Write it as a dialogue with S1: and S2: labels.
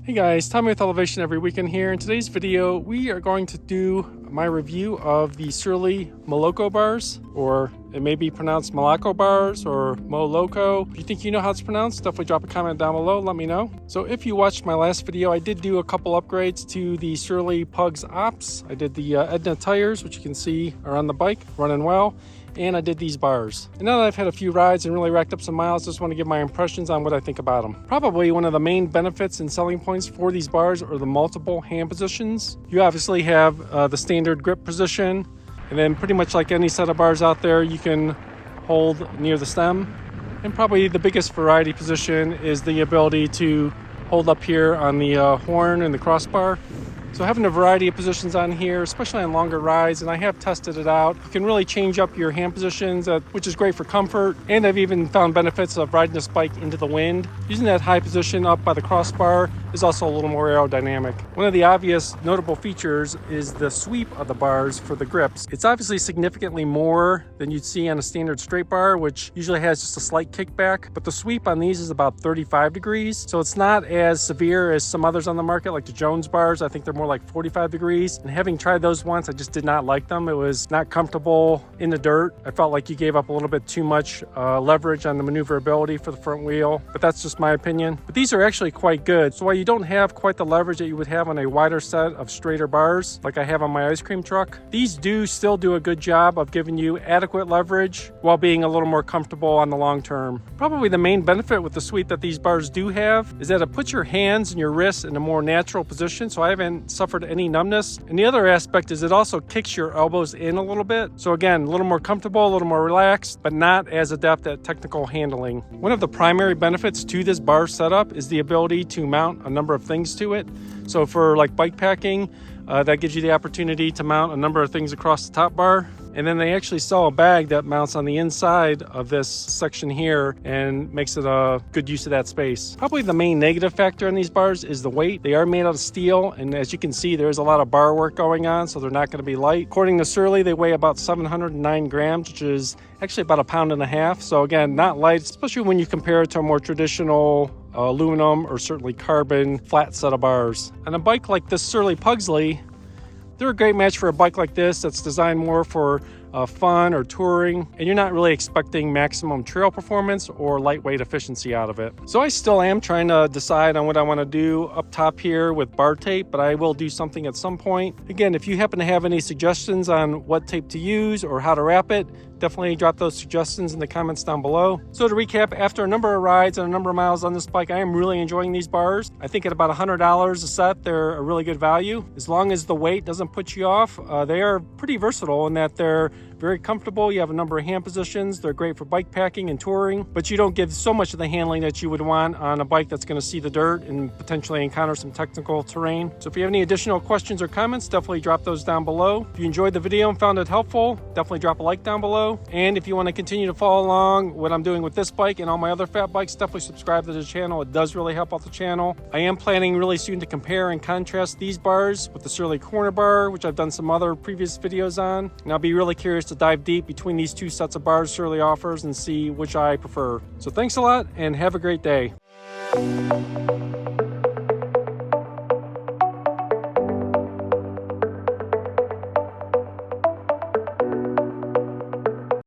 S1: Hey guys, Tommy with Elevation every weekend here. In today's video, we are going to do my review of the Surly Moloko bars, or it may be pronounced Moloko bars or Moloko. If you think you know how it's pronounced, definitely drop a comment down below, let me know. So if you watched my last video, I did do a couple upgrades to the Surly Pugs Ops. I did the Edna tires, which you can see are on the bike, running well. And I did these bars. And now that I've had a few rides and really racked up some miles, just want to give my impressions on what I think about them. Probably one of the main benefits and selling points for these bars are the multiple hand positions. You obviously have the standard grip position, and then pretty much like any set of bars out there, you can hold near the stem. And probably the biggest variety position is the ability to hold up here on the horn and the crossbar. So having a variety of positions on here, especially on longer rides, and I have tested it out, you can really change up your hand positions, which is great for comfort. And I've even found benefits of riding this bike into the wind. Using that high position up by the crossbar is also a little more aerodynamic. One of the obvious notable features is the sweep of the bars for the grips. It's obviously significantly more than you'd see on a standard straight bar, which usually has just a slight kickback, but the sweep on these is about 35 degrees. So it's not as severe as some others on the market, like the Jones bars. I think they're more like 45 degrees. And having tried those once, I just did not like them. It was not comfortable in the dirt. I felt like you gave up a little bit too much leverage on the maneuverability for the front wheel, but that's just my opinion. But these are actually quite good. So while you don't have quite the leverage that you would have on a wider set of straighter bars, like I have on my ice cream truck, these do still do a good job of giving you adequate leverage while being a little more comfortable on the long term. Probably the main benefit with the sweep that these bars do have is that it puts your hands and your wrists in a more natural position. So I haven't suffered any numbness. And the other aspect is it also kicks your elbows in a little bit. So again, a little more comfortable, a little more relaxed, but not as adept at technical handling. One of the primary benefits to this bar setup is the ability to mount a number of things to it. So for like bike packing, that gives you the opportunity to mount a number of things across the top bar. And then they actually sell a bag that mounts on the inside of this section here and makes it a good use of that space. Probably the main negative factor on these bars is the weight. They are made out of steel, and as you can see, there's a lot of bar work going on, so they're not going to be light. According to Surly, they weigh about 709 grams, which is actually about 1.5 pounds. So again, not light, especially when you compare it to a more traditional aluminum or certainly carbon flat set of bars. On a bike like this Surly Pugsley, they're a great match for a bike like this that's designed more for fun or touring, and you're not really expecting maximum trail performance or lightweight efficiency out of it. So I still am trying to decide on what I want to do up top here with bar tape, but I will do something at some point. Again, if you happen to have any suggestions on what tape to use or how to wrap it, definitely drop those suggestions in the comments down below. So to recap, after a number of rides and a number of miles on this bike, I am really enjoying these bars. I think at about $100 a set, they're a really good value. As long as the weight doesn't put you off, they are pretty versatile in that they're very comfortable. You have a number of hand positions. They're great for bike packing and touring, but you don't give so much of the handling that you would want on a bike that's going to see the dirt and potentially encounter some technical terrain. So if you have any additional questions or comments, definitely drop those down below. If you enjoyed the video and found it helpful, definitely drop a like down below. And if you want to continue to follow along what I'm doing with this bike and all my other fat bikes, definitely subscribe to the channel. It does really help out the channel. I am planning really soon to compare and contrast these bars with the Surly Corner Bar, which I've done some other previous videos on. And I'll be really curious to dive deep between these two sets of bars Surly offers and see which I prefer. So thanks a lot and have a great day.